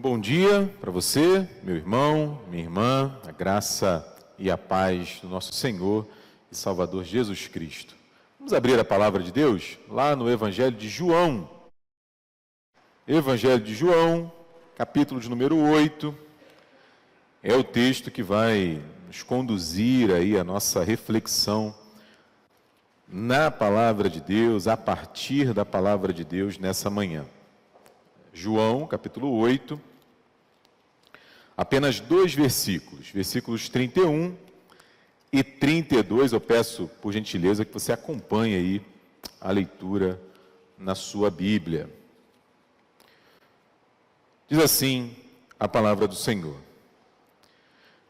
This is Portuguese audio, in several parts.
Bom dia para você, meu irmão, minha irmã, a graça e a paz do nosso Senhor e Salvador Jesus Cristo. Vamos abrir a palavra de Deus lá no Evangelho de João. Evangelho de João, capítulo de número 8, é o texto que vai nos conduzir aí a nossa reflexão na palavra de Deus, a partir da palavra de Deus nessa manhã. João, capítulo 8, apenas 2 versículos, versículos 31 e 32, eu peço, por gentileza, que você acompanhe aí a leitura na sua Bíblia. Diz assim a palavra do Senhor.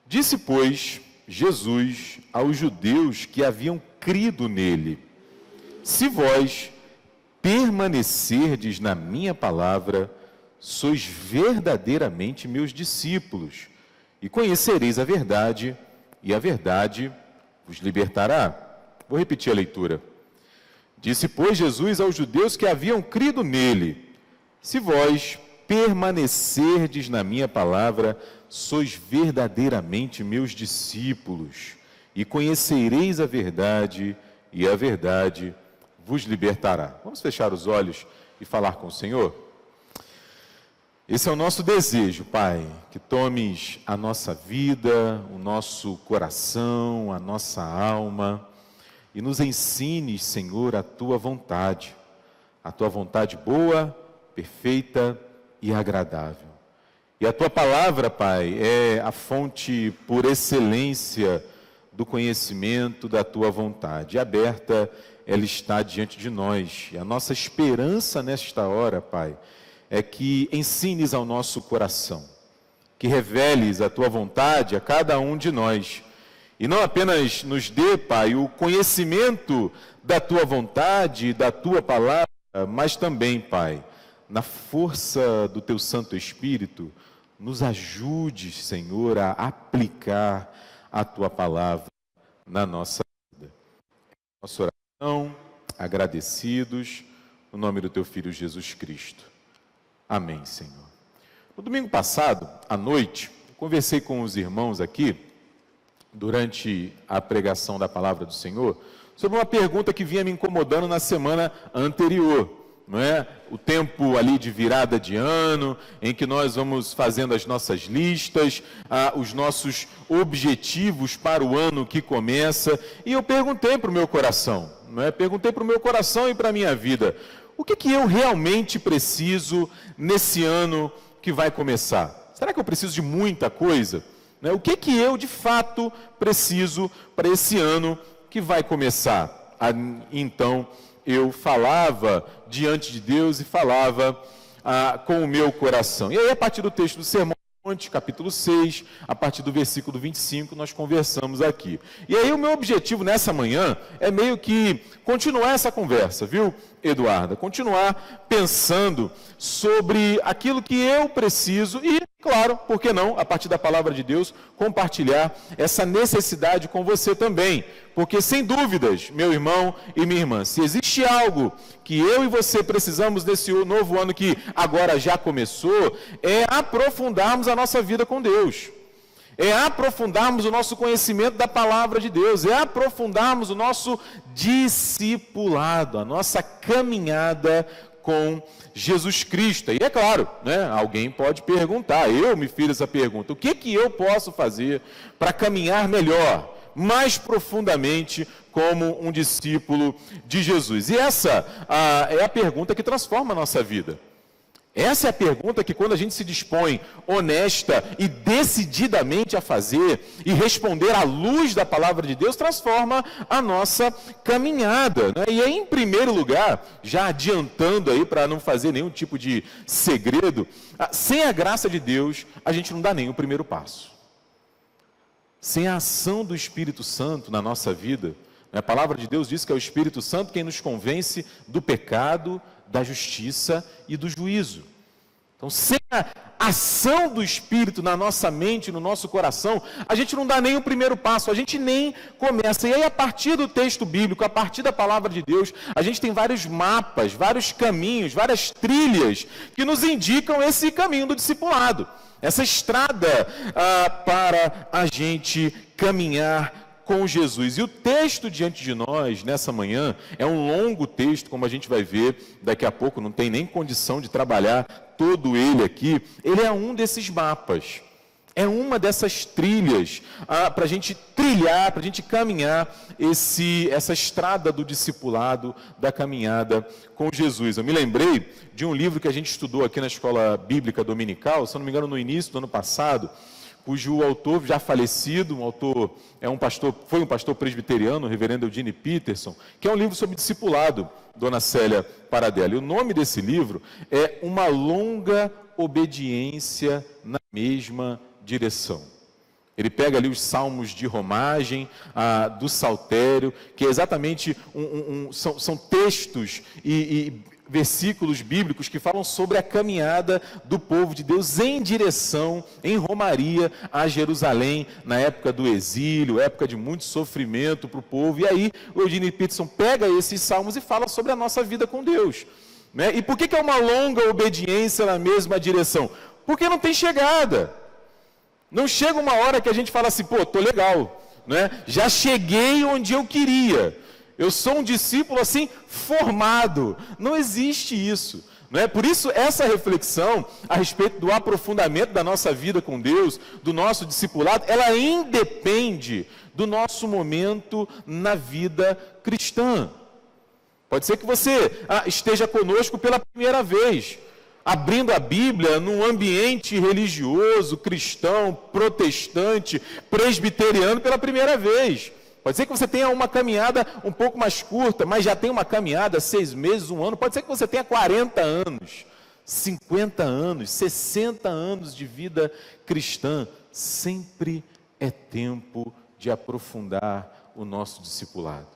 Disse, pois, Jesus aos judeus que haviam crido nele: se vós permanecerdes na minha palavra, sois verdadeiramente meus discípulos, e conhecereis a verdade, e a verdade vos libertará. Vou repetir a leitura. Disse, pois, Jesus aos judeus que haviam crido nele: se vós permanecerdes na minha palavra, sois verdadeiramente meus discípulos, e conhecereis a verdade, e a verdade vos libertará. Vamos fechar os olhos e falar com o Senhor? Esse é o nosso desejo, Pai, que tomes a nossa vida, o nosso coração, a nossa alma, e nos ensines, Senhor, a Tua vontade boa, perfeita e agradável. E a Tua palavra, Pai, é a fonte por excelência do conhecimento da Tua vontade. Aberta, ela está diante de nós. E a nossa esperança nesta hora, Pai, é que ensines ao nosso coração, que reveles a Tua vontade a cada um de nós. E não apenas nos dê, Pai, o conhecimento da Tua vontade, da Tua palavra, mas também, Pai, na força do Teu Santo Espírito, nos ajude, Senhor, a aplicar a Tua palavra na nossa vida. Nossa oração, agradecidos, no nome do Teu Filho Jesus Cristo. Amém, Senhor. No domingo passado, à noite, conversei com os irmãos aqui, durante a pregação da palavra do Senhor, sobre uma pergunta que vinha me incomodando na semana anterior, não é? O tempo ali de virada de ano, em que nós vamos fazendo as nossas listas, os nossos objetivos para o ano que começa, e eu perguntei para o meu coração, não é? Perguntei para o meu coração e para a minha vida: o que eu realmente preciso nesse ano que vai começar? Será que eu preciso de muita coisa? O que eu, de fato, preciso para esse ano que vai começar? Então, eu falava diante de Deus e falava com o meu coração. E aí, a partir do texto do Sermão do Monte, capítulo 6, a partir do versículo 25, nós conversamos aqui. E aí, o meu objetivo nessa manhã é meio que continuar essa conversa, viu, Eduarda? Continuar pensando sobre aquilo que eu preciso e, claro, por que não, a partir da palavra de Deus, compartilhar essa necessidade com você também. Porque, sem dúvidas, meu irmão e minha irmã, se existe algo que eu e você precisamos nesse novo ano que agora já começou, é aprofundarmos a nossa vida com Deus. É aprofundarmos o nosso conhecimento da palavra de Deus, é aprofundarmos o nosso discipulado, a nossa caminhada com Jesus Cristo. E é claro, alguém pode perguntar, eu me fiz essa pergunta: o que eu posso fazer para caminhar melhor, mais profundamente como um discípulo de Jesus? E essa é a pergunta que transforma a nossa vida. Essa é a pergunta que, quando a gente se dispõe honesta e decididamente a fazer e responder à luz da palavra de Deus, transforma a nossa caminhada, E aí, em primeiro lugar, já adiantando aí para não fazer nenhum tipo de segredo, sem a graça de Deus, a gente não dá nem o primeiro passo. Sem a ação do Espírito Santo na nossa vida, a palavra de Deus diz que é o Espírito Santo quem nos convence do pecado, da justiça e do juízo. Então, sem a ação do Espírito na nossa mente, no nosso coração, a gente não dá nem o primeiro passo, a gente nem começa. E aí, a partir do texto bíblico, a partir da palavra de Deus, a gente tem vários mapas, vários caminhos, várias trilhas que nos indicam esse caminho do discipulado, essa estrada para a gente caminhar com Jesus. E o texto diante de nós, nessa manhã, é um longo texto, como a gente vai ver daqui a pouco, não tem nem condição de trabalhar todo ele aqui. Ele é um desses mapas, é uma dessas trilhas para a gente trilhar, para a gente caminhar essa estrada do discipulado, da caminhada com Jesus. Eu me lembrei de um livro que a gente estudou aqui na Escola Bíblica Dominical, se eu não me engano, no início do ano passado, cujo autor já falecido, foi um pastor presbiteriano, o reverendo Eugene Peterson, que é um livro sobre discipulado, Dona Célia Paradella. E o nome desse livro é Uma Longa Obediência na Mesma Direção. Ele pega ali os salmos de romagem, do saltério, que é exatamente são textos e versículos bíblicos que falam sobre a caminhada do povo de Deus em direção, em romaria, a Jerusalém, na época do exílio, época de muito sofrimento para o povo. E aí o Eugene Peterson pega esses salmos e fala sobre a nossa vida com Deus, né? E por que é uma longa obediência na mesma direção? Porque não tem chegada. Não chega uma hora que a gente fala assim, pô, tô legal, né? Já cheguei onde eu queria. Eu sou um discípulo assim, formado. Não existe isso, não é? Por isso, essa reflexão a respeito do aprofundamento da nossa vida com Deus, do nosso discipulado, ela independe do nosso momento na vida cristã. Pode ser que você esteja conosco pela primeira vez, abrindo a Bíblia num ambiente religioso, cristão, protestante, presbiteriano pela primeira vez. Pode ser que você tenha uma caminhada um pouco mais curta, mas já tem uma caminhada 6 meses, 1 ano. Pode ser que você tenha 40 anos, 50 anos, 60 anos de vida cristã. Sempre é tempo de aprofundar o nosso discipulado.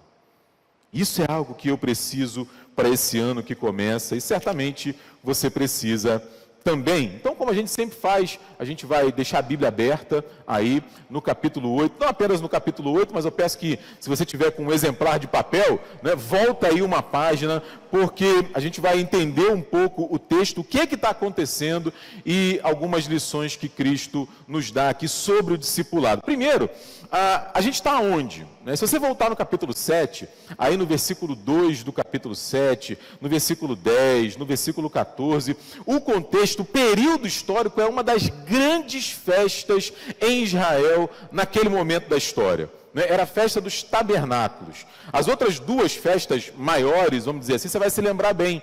Isso é algo que eu preciso para esse ano que começa, e certamente você precisa também. Então, como a gente sempre faz, a gente vai deixar a Bíblia aberta aí no capítulo 8, não apenas no capítulo 8, mas eu peço que, se você tiver com um exemplar de papel, né, volta aí uma página, porque a gente vai entender um pouco o texto, o que está acontecendo e algumas lições que Cristo nos dá aqui sobre o discipulado. Primeiro, a gente está onde? Se você voltar no capítulo 7, aí no versículo 2 do capítulo 7, no versículo 10, no versículo 14, o contexto, o período histórico é uma das grandes festas em Israel naquele momento da história. Era a festa dos tabernáculos. As outras 2 festas maiores, vamos dizer assim, você vai se lembrar bem.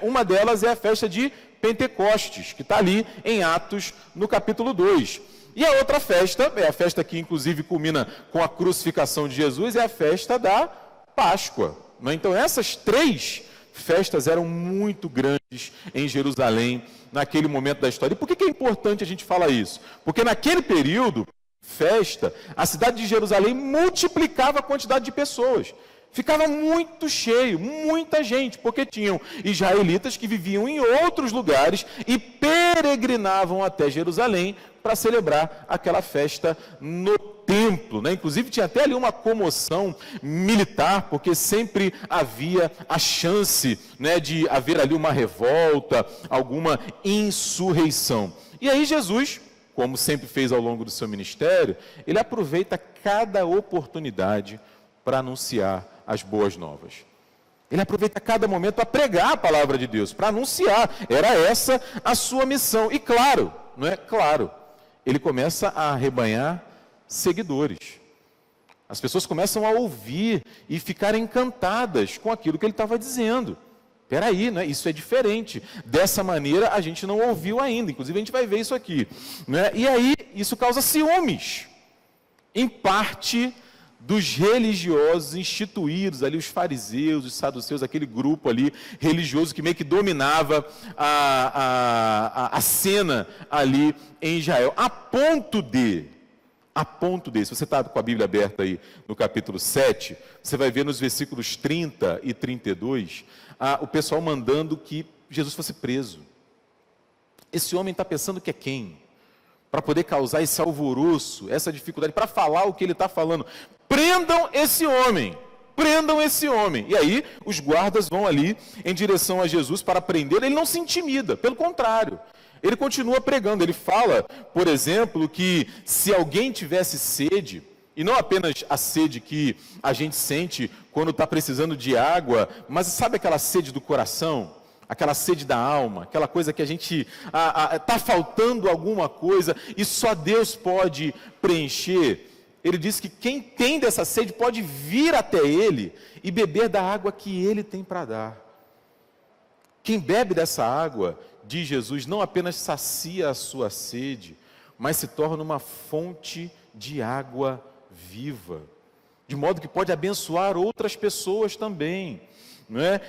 Uma delas é a festa de Pentecostes, que está ali em Atos, no capítulo 2. E a outra festa, é a festa que inclusive culmina com a crucificação de Jesus, é a festa da Páscoa. Então essas 3 festas eram muito grandes em Jerusalém, naquele momento da história. E por que é importante a gente falar isso? Porque naquele período, festa, a cidade de Jerusalém multiplicava a quantidade de pessoas. Ficava muito cheio, muita gente, porque tinham israelitas que viviam em outros lugares e peregrinavam até Jerusalém para celebrar aquela festa no templo, né? Inclusive tinha até ali uma comoção militar, porque sempre havia a chance, né, de haver ali uma revolta, alguma insurreição. E aí Jesus, como sempre fez ao longo do seu ministério, ele aproveita cada oportunidade para anunciar as boas novas. Ele aproveita cada momento para pregar a palavra de Deus, para anunciar. Era essa a sua missão. E claro, não é? Claro, ele começa a arrebanhar seguidores. As pessoas começam a ouvir e ficar encantadas com aquilo que ele estava dizendo. Peraí, né? Isso é diferente. Dessa maneira a gente não ouviu ainda. Inclusive a gente vai ver isso aqui, né? E aí isso causa ciúmes, em parte dos religiosos instituídos ali, os fariseus, os saduceus, aquele grupo ali religioso que meio que dominava a cena ali em Israel, a ponto de, se você está com a Bíblia aberta aí no capítulo 7, você vai ver nos versículos 30 e 32, o pessoal mandando que Jesus fosse preso. Esse homem está pensando que é quem? Para poder causar esse alvoroço, essa dificuldade, para falar o que ele está falando. Prendam esse homem! Prendam esse homem. E aí, os guardas vão ali em direção a Jesus para prender. Ele não se intimida, pelo contrário. Ele continua pregando. Ele fala, por exemplo, que se alguém tivesse sede, e não apenas a sede que a gente sente quando está precisando de água, mas sabe aquela sede do coração? Aquela sede da alma, aquela coisa que a gente está faltando alguma coisa e só Deus pode preencher. Ele diz que quem tem dessa sede pode vir até ele e beber da água que ele tem para dar. Quem bebe dessa água, diz Jesus, não apenas sacia a sua sede, mas se torna uma fonte de água viva, de modo que pode abençoar outras pessoas também. Não é?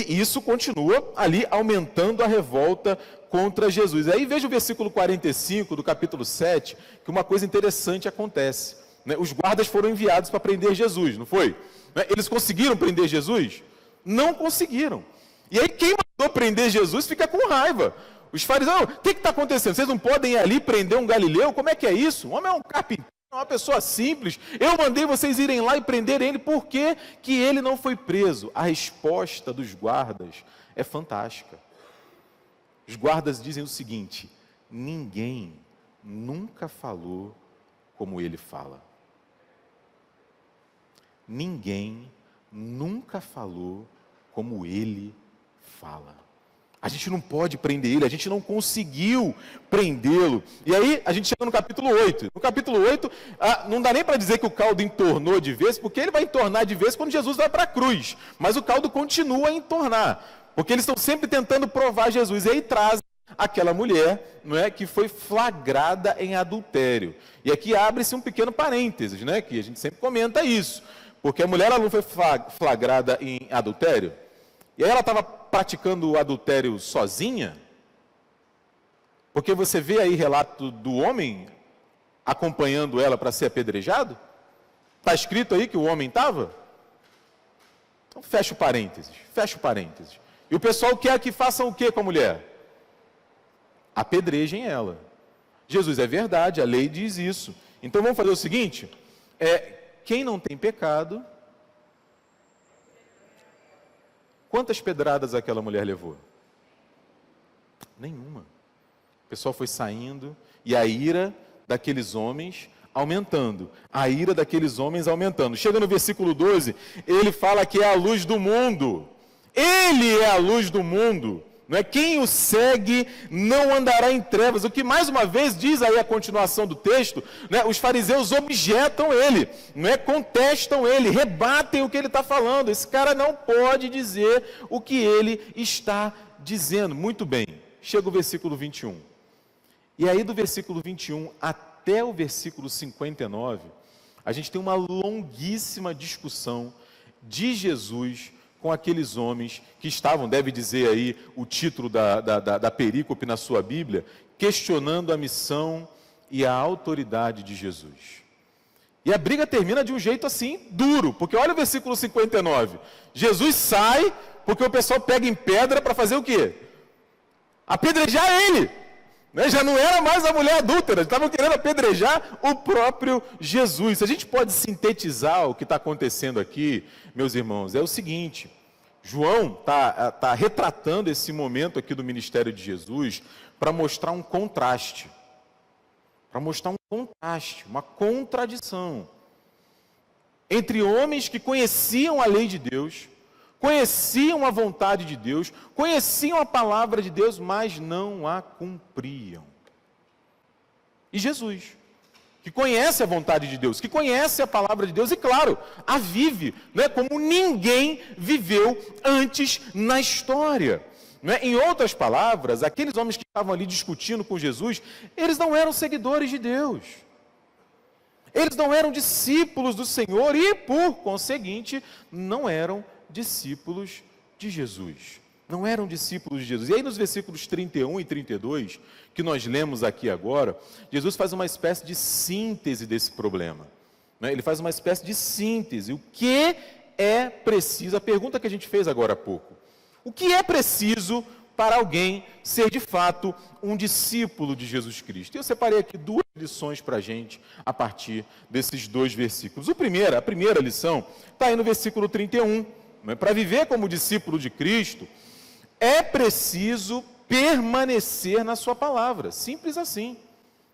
Isso continua ali aumentando a revolta contra Jesus. Aí veja o versículo 45 do capítulo 7, que uma coisa interessante acontece. Os guardas foram enviados para prender Jesus, não foi? Eles conseguiram prender Jesus? Não conseguiram. E aí quem mandou prender Jesus fica com raiva. Os fariseus, o que está acontecendo? Vocês não podem ir ali prender um galileu? Como é que é isso? O homem é um carpinteiro, uma pessoa simples. Eu mandei vocês irem lá e prenderem ele. Por que que ele não foi preso? A resposta dos guardas é fantástica. Os guardas dizem o seguinte: ninguém nunca falou como ele fala. Ninguém nunca falou como ele fala. A gente não pode prender ele, a gente não conseguiu prendê-lo. E aí a gente chega no capítulo 8. No capítulo 8, não dá nem para dizer que o caldo entornou de vez, porque ele vai entornar de vez quando Jesus vai para a cruz. Mas o caldo continua a entornar, porque eles estão sempre tentando provar Jesus. E aí trazem aquela mulher, não é, que foi flagrada em adultério. E aqui abre-se um pequeno parênteses, né, que a gente sempre comenta isso. Porque a mulher ela não foi flagrada em adultério. E aí ela estava praticando o adultério sozinha. Porque você vê aí relato do homem acompanhando ela para ser apedrejado. Está escrito aí que o homem estava? Então fecha o parênteses, fecha o parênteses. E o pessoal quer que façam o que com a mulher? Apedrejem ela. Jesus, é verdade, a lei diz isso. Então vamos fazer o seguinte, quem não tem pecado, quantas pedradas aquela mulher levou? Nenhuma. O pessoal foi saindo e a ira daqueles homens aumentando. A ira daqueles homens aumentando. Chega no versículo 12, ele fala que é a luz do mundo. Ele é a luz do mundo. Não é? Quem o segue não andará em trevas. O que mais uma vez diz aí a continuação do texto, né? Os fariseus objetam ele, não é? Contestam ele, rebatem o que ele está falando. Esse cara não pode dizer o que ele está dizendo. Muito bem, chega o versículo 21. E aí do versículo 21 até o versículo 59, a gente tem uma longuíssima discussão de Jesus com aqueles homens que estavam, deve dizer aí o título da perícope na sua Bíblia, questionando a missão e a autoridade de Jesus. E a briga termina de um jeito assim, duro, porque olha o versículo 59, Jesus sai porque o pessoal pega em pedra para fazer o quê? Apedrejar ele, né? Já não era mais a mulher adúltera, estavam querendo apedrejar o próprio Jesus. Se a gente pode sintetizar o que está acontecendo aqui, meus irmãos, é o seguinte: João está retratando esse momento aqui do ministério de Jesus para mostrar um contraste, uma contradição entre homens que conheciam a lei de Deus, conheciam a vontade de Deus, conheciam a palavra de Deus, mas não a cumpriam. E Jesus, que conhece a vontade de Deus, que conhece a palavra de Deus e, claro, a vive, né, como ninguém viveu antes na história. Né? Em outras palavras, aqueles homens que estavam ali discutindo com Jesus, eles não eram seguidores de Deus. Eles não eram discípulos do Senhor e, por conseguinte, não eram discípulos de Jesus. Não eram discípulos de Jesus. E aí nos versículos 31 e 32, que nós lemos aqui agora, Jesus faz uma espécie de síntese desse problema. Né? Ele faz uma espécie de síntese. O que é preciso? A pergunta que a gente fez agora há pouco. O que é preciso para alguém ser de fato um discípulo de Jesus Cristo. Eu separei aqui duas lições para a gente a partir desses dois versículos. A primeira lição está aí no versículo 31. Para viver como discípulo de Cristo, é preciso permanecer na sua palavra. Simples assim.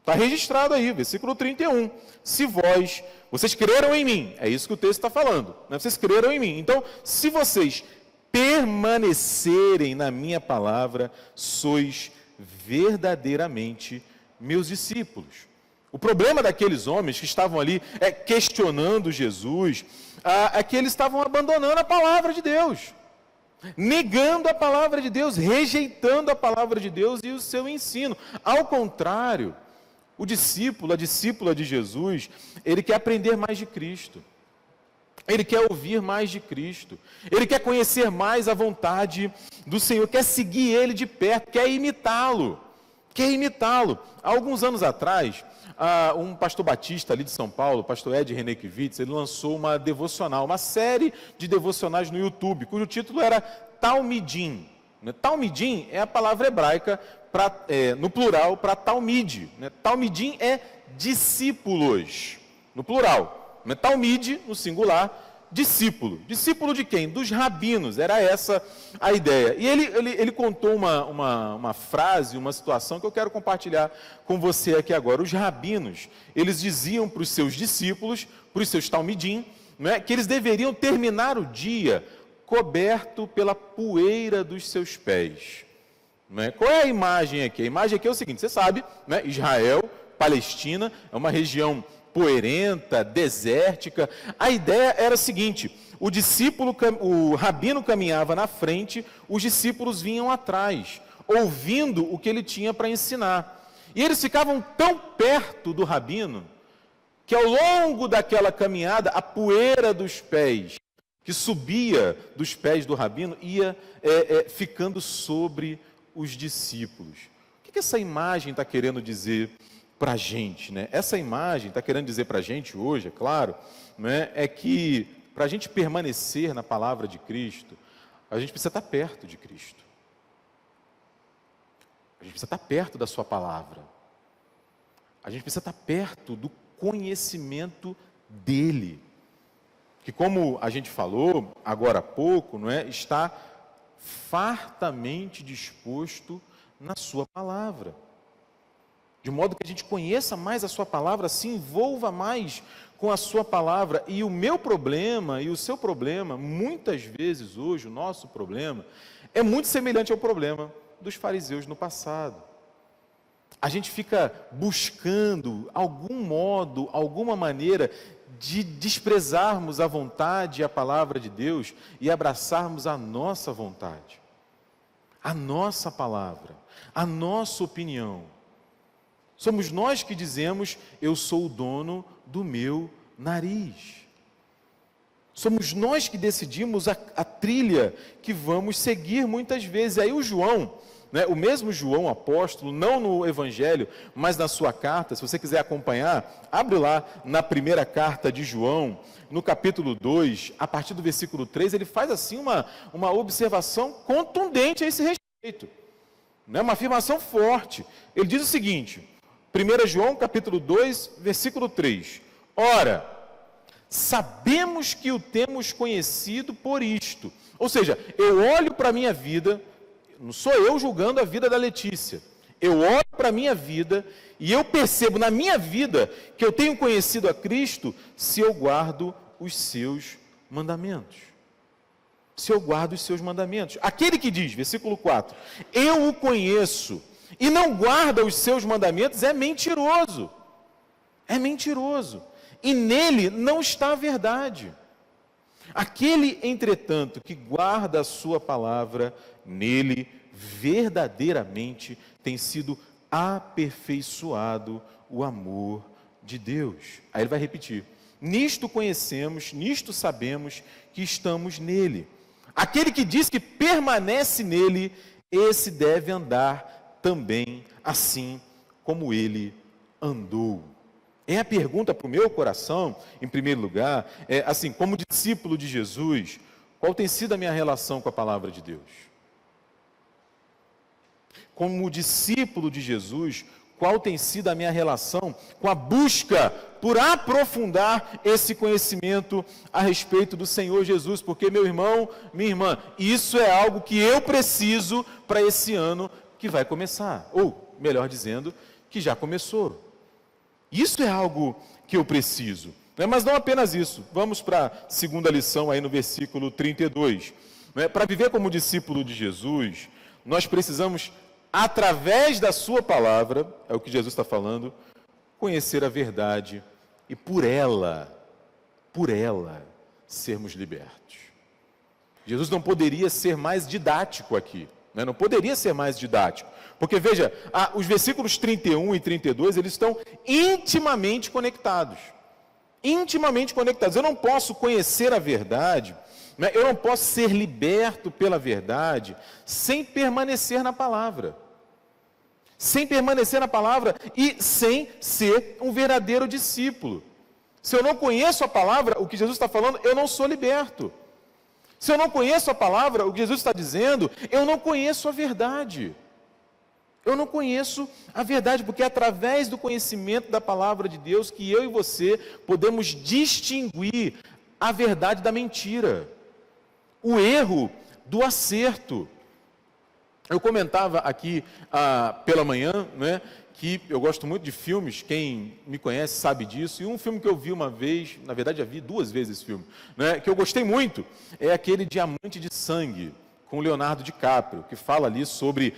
Está registrado aí, versículo 31. Se vocês creram em mim, é isso que o texto está falando, né? Vocês creram em mim. Então, se vocês permanecerem na minha palavra, sois verdadeiramente meus discípulos. O problema daqueles homens que estavam ali questionando Jesus, é que eles estavam abandonando a palavra de Deus, negando a palavra de Deus, rejeitando a palavra de Deus e o seu ensino. Ao contrário, o discípulo, a discípula de Jesus, ele quer aprender mais de Cristo. Ele quer ouvir mais de Cristo. Ele quer conhecer mais a vontade do Senhor, quer seguir Ele de perto, quer imitá-lo. Há alguns anos atrás, um pastor batista ali de São Paulo, o pastor Ed Renekiewicz, ele lançou uma devocional, uma série de devocionais no YouTube, cujo título era Talmidim. Talmidim é a palavra hebraica, no plural, para Talmide. Talmidim é discípulos, no plural. Talmide, no singular, discípulo. Discípulo de quem? Dos rabinos, era essa a ideia. E ele contou uma frase, uma situação que eu quero compartilhar com você aqui agora. Os rabinos, eles diziam para os seus discípulos, para os seus talmidim, que eles deveriam terminar o dia coberto pela poeira dos seus pés. Qual é a imagem aqui? A imagem aqui é o seguinte, você sabe, Israel, Palestina, é uma região poeirenta, desértica. A ideia era a seguinte: o rabino caminhava na frente, os discípulos vinham atrás, ouvindo o que ele tinha para ensinar. E eles ficavam tão perto do rabino, que ao longo daquela caminhada, a poeira dos pés, que subia dos pés do rabino, ia ficando sobre os discípulos. O que essa imagem está querendo dizer para a gente, Essa imagem está querendo dizer para a gente hoje, é claro, é que para a gente permanecer na palavra de Cristo, a gente precisa estar perto de Cristo. A gente precisa estar perto da sua palavra. A gente precisa estar perto do conhecimento dele, que, como a gente falou agora há pouco, está fartamente disposto na sua palavra. De modo que a gente conheça mais a sua palavra, se envolva mais com a sua palavra. E o meu problema e o seu problema, muitas vezes hoje, o nosso problema, é muito semelhante ao problema dos fariseus no passado. A gente fica buscando algum modo, alguma maneira de desprezarmos a vontade e a palavra de Deus e abraçarmos a nossa vontade, a nossa palavra, a nossa opinião. Somos nós que dizemos, eu sou o dono do meu nariz. Somos nós que decidimos a trilha que vamos seguir muitas vezes. Aí o João, o mesmo João apóstolo, não no Evangelho, mas na sua carta, se você quiser acompanhar, abre lá na primeira carta de João, no capítulo 2, a partir do versículo 3, ele faz assim uma observação contundente a esse respeito. Uma afirmação forte. Ele diz o seguinte, 1 João capítulo 2, versículo 3. Ora, sabemos que o temos conhecido por isto. Ou seja, eu olho para a minha vida, não sou eu julgando a vida da Letícia. Eu olho para a minha vida e eu percebo na minha vida que eu tenho conhecido a Cristo se eu guardo os seus mandamentos. Se eu guardo os seus mandamentos. Aquele que diz, versículo 4, eu o conheço e não guarda os seus mandamentos, é mentiroso. É mentiroso. E nele não está a verdade. Aquele, entretanto, que guarda a sua palavra, nele verdadeiramente tem sido aperfeiçoado o amor de Deus. Aí ele vai repetir. Nisto conhecemos, nisto sabemos que estamos nele. Aquele que diz que permanece nele, esse deve andar também assim como ele andou. É a pergunta para o meu coração, em primeiro lugar, assim, como discípulo de Jesus, qual tem sido a minha relação com a palavra de Deus? como discípulo de Jesus, qual tem sido a minha relação com a busca por aprofundar esse conhecimento a respeito do Senhor Jesus, porque, meu irmão, minha irmã, isso é algo que eu preciso para esse ano que vai começar, ou, melhor dizendo, que já começou. Isso é algo que eu preciso, né? Mas não apenas isso. Vamos para a segunda lição aí no versículo 32. Para viver como discípulo de Jesus, nós precisamos, através da sua palavra, é o que Jesus está falando, conhecer a verdade e por ela, sermos libertos. Jesus não poderia ser mais didático aqui, né? Não poderia ser mais didático, porque veja, os versículos 31 e 32, eles estão intimamente conectados. Intimamente conectados. Eu não posso conhecer a verdade, né? Eu não posso ser liberto pela verdade sem permanecer na palavra. Sem permanecer na palavra e sem ser um verdadeiro discípulo. Se eu não conheço a palavra, o que Jesus está falando, eu não sou liberto. Se eu não conheço a palavra, o que Jesus está dizendo, eu não conheço a verdade. Eu não conheço a verdade, porque é através do conhecimento da palavra de Deus que eu e você podemos distinguir a verdade da mentira, o erro do acerto. Eu comentava aqui pela manhã, né, que eu gosto muito de filmes, quem me conhece sabe disso, e um filme que eu vi uma vez, na verdade já vi 2 vezes esse filme, né, que eu gostei muito, é aquele Diamante de Sangue, com Leonardo DiCaprio, que fala ali sobre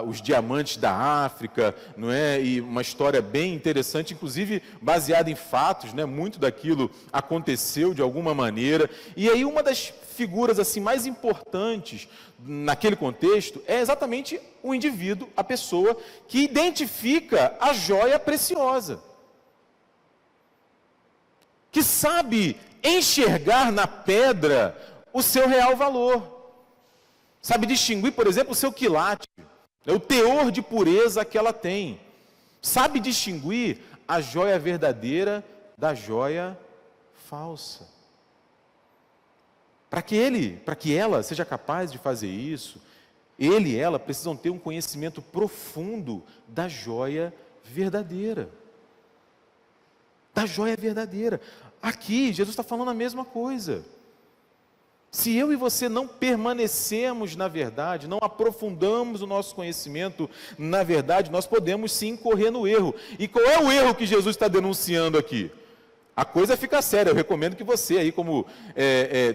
os diamantes da África, não é? E uma história bem interessante, inclusive baseada em fatos, né? Muito daquilo aconteceu de alguma maneira. E aí uma das figuras assim mais importantes naquele contexto é exatamente o indivíduo, a pessoa que identifica a joia preciosa, que sabe enxergar na pedra o seu real valor. Sabe distinguir, por exemplo, o seu quilate, o teor de pureza que ela tem. Sabe distinguir a joia verdadeira da joia falsa. Para que ela seja capaz de fazer isso, ele e ela precisam ter um conhecimento profundo da joia verdadeira. Da joia verdadeira. Aqui, Jesus está falando a mesma coisa. Se eu e você não permanecemos na verdade, não aprofundamos o nosso conhecimento na verdade, nós podemos sim incorrer no erro. E qual é o erro que Jesus está denunciando aqui? A coisa fica séria. Eu recomendo que você aí, como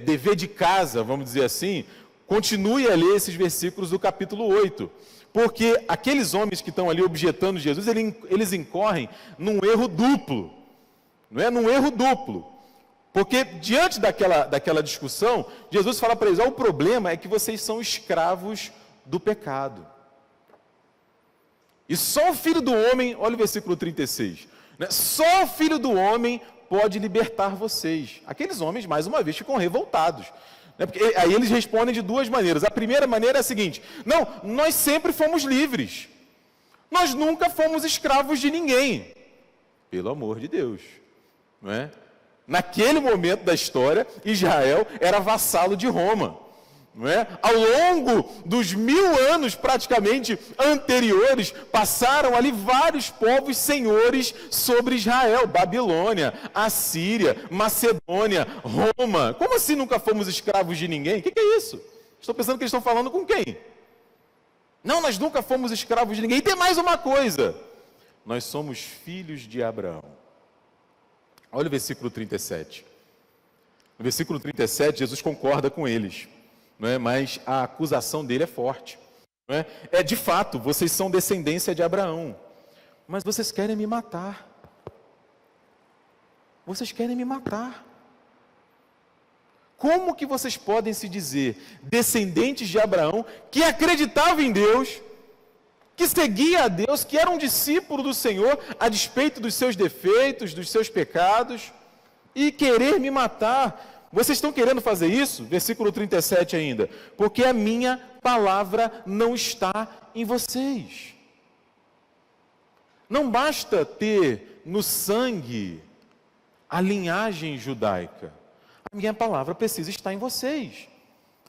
dever de casa, vamos dizer assim, continue a ler esses versículos do capítulo 8. Porque aqueles homens que estão ali objetando Jesus, eles incorrem num erro duplo. Não é? Num erro duplo. Porque diante daquela discussão, Jesus fala para eles, o problema é que vocês são escravos do pecado. E só o Filho do Homem, olha o versículo 36, né? Só o Filho do Homem pode libertar vocês. Aqueles homens, mais uma vez, ficam revoltados. Né? Porque aí eles respondem de 2 maneiras. A primeira maneira é a seguinte, não, nós sempre fomos livres. Nós nunca fomos escravos de ninguém. Pelo amor de Deus. Não é? Naquele momento da história, Israel era vassalo de Roma. Não é? Ao longo dos 1000 anos praticamente anteriores, passaram ali vários povos senhores sobre Israel. Babilônia, Assíria, Macedônia, Roma. Como assim nunca fomos escravos de ninguém? O que é isso? Estou pensando que eles estão falando com quem? Não, nós nunca fomos escravos de ninguém. E tem mais uma coisa. Nós somos filhos de Abraão. Olha o versículo 37. No versículo 37, Jesus concorda com eles, não é? Mas a acusação dele é forte. Não é? De fato, vocês são descendência de Abraão, mas vocês querem me matar. Vocês querem me matar. Como que vocês podem se dizer descendentes de Abraão, que acreditava em Deus, que seguia a Deus, que era um discípulo do Senhor, a despeito dos seus defeitos, dos seus pecados, e querer me matar? Vocês estão querendo fazer isso? Versículo 37 ainda. Porque a minha palavra não está em vocês. Não basta ter no sangue a linhagem judaica. A minha palavra precisa estar em vocês.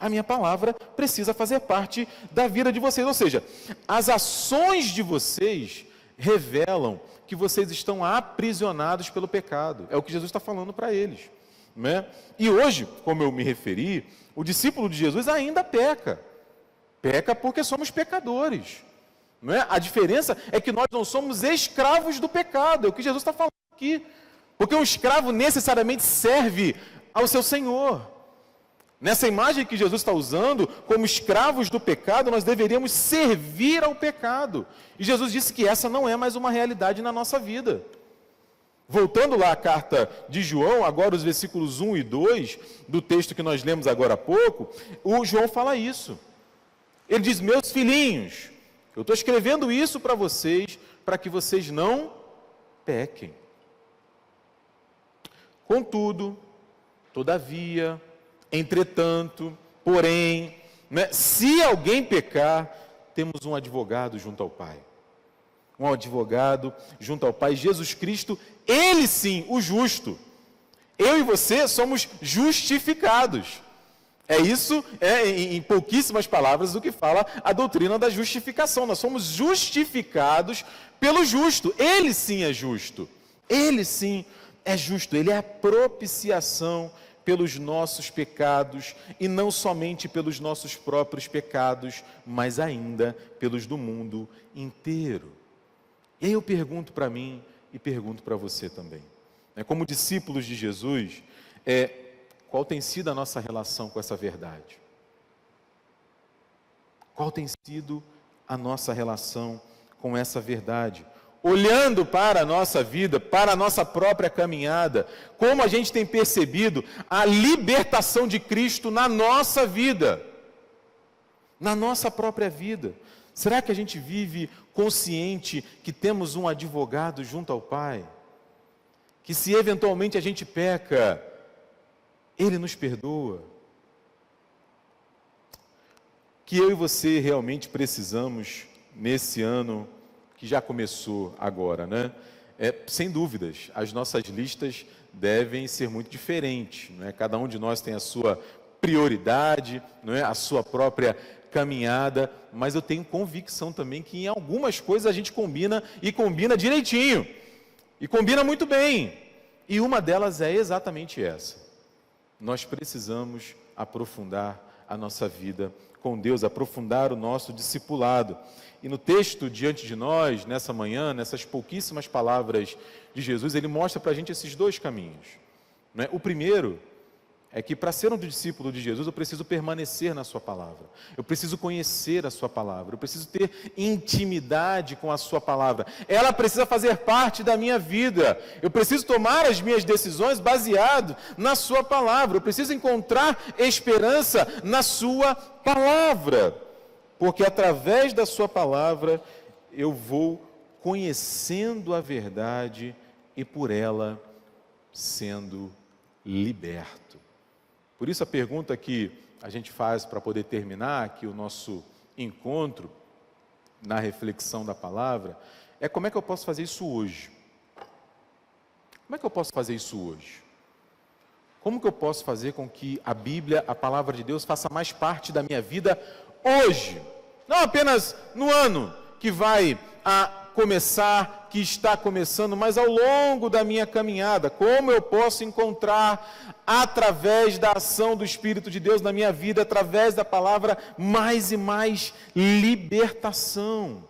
A minha palavra precisa fazer parte da vida de vocês. Ou seja, as ações de vocês revelam que vocês estão aprisionados pelo pecado. É o que Jesus está falando para eles, né? E hoje, como eu me referi, o discípulo de Jesus ainda peca. Peca porque somos pecadores, não é? A diferença é que nós não somos escravos do pecado. É o que Jesus está falando aqui. Porque um escravo necessariamente serve ao seu senhor. Nessa imagem que Jesus está usando, como escravos do pecado, nós deveríamos servir ao pecado. E Jesus disse que essa não é mais uma realidade na nossa vida. Voltando lá à carta de João, agora os versículos 1 e 2, do texto que nós lemos agora há pouco, o João fala isso. Ele diz: meus filhinhos, eu estou escrevendo isso para vocês, para que vocês não pequem. Contudo, todavia, entretanto, porém, né, se alguém pecar, temos um advogado junto ao Pai. Um advogado junto ao Pai, Jesus Cristo, Ele sim, o justo. Eu e você somos justificados. Isso em pouquíssimas palavras, o que fala a doutrina da justificação. Nós somos justificados pelo justo. Ele sim é justo. Ele sim é justo. Ele é a propiciação pelos nossos pecados, e não somente pelos nossos próprios pecados, mas ainda pelos do mundo inteiro. E aí eu pergunto para mim e pergunto para você também, como discípulos de Jesus, qual tem sido a nossa relação com essa verdade? Qual tem sido a nossa relação com essa verdade? Olhando para a nossa vida, para a nossa própria caminhada, como a gente tem percebido a libertação de Cristo na nossa vida, na nossa própria vida. Será que a gente vive consciente que temos um advogado junto ao Pai? Que se eventualmente a gente peca, Ele nos perdoa? Que eu e você realmente precisamos, nesse ano que já começou agora, né? Sem dúvidas, as nossas listas devem ser muito diferentes, não é? Cada um de nós tem a sua prioridade, não é? A sua própria caminhada, mas eu tenho convicção também que em algumas coisas a gente combina, e combina direitinho, e combina muito bem, e uma delas é exatamente essa: nós precisamos aprofundar a nossa vida com Deus, aprofundar o nosso discipulado. E no texto diante de nós, nessa manhã, nessas pouquíssimas palavras de Jesus, ele mostra para a gente esses dois caminhos, né? O primeiro é que para ser um discípulo de Jesus, eu preciso permanecer na sua palavra, eu preciso conhecer a sua palavra, eu preciso ter intimidade com a sua palavra, ela precisa fazer parte da minha vida, eu preciso tomar as minhas decisões baseado na sua palavra, eu preciso encontrar esperança na sua palavra, porque através da sua palavra eu vou conhecendo a verdade e por ela sendo liberto. Por isso a pergunta que a gente faz para poder terminar aqui o nosso encontro na reflexão da palavra é: como é que eu posso fazer isso hoje? Como é que eu posso fazer isso hoje? Como que eu posso fazer com que a Bíblia, a palavra de Deus, faça mais parte da minha vida hoje? Não apenas no ano que vai começar, que está começando, mas ao longo da minha caminhada. Como eu posso encontrar, através da ação do Espírito de Deus na minha vida, através da palavra, mais e mais libertação?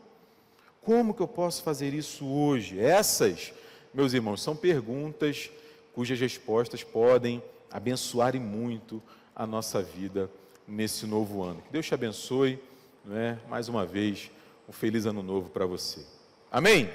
Como que eu posso fazer isso hoje? Essas, meus irmãos, são perguntas cujas respostas podem abençoar e muito a nossa vida nesse novo ano. Que Deus te abençoe, não é? Mais uma vez, um feliz ano novo para você. Amém?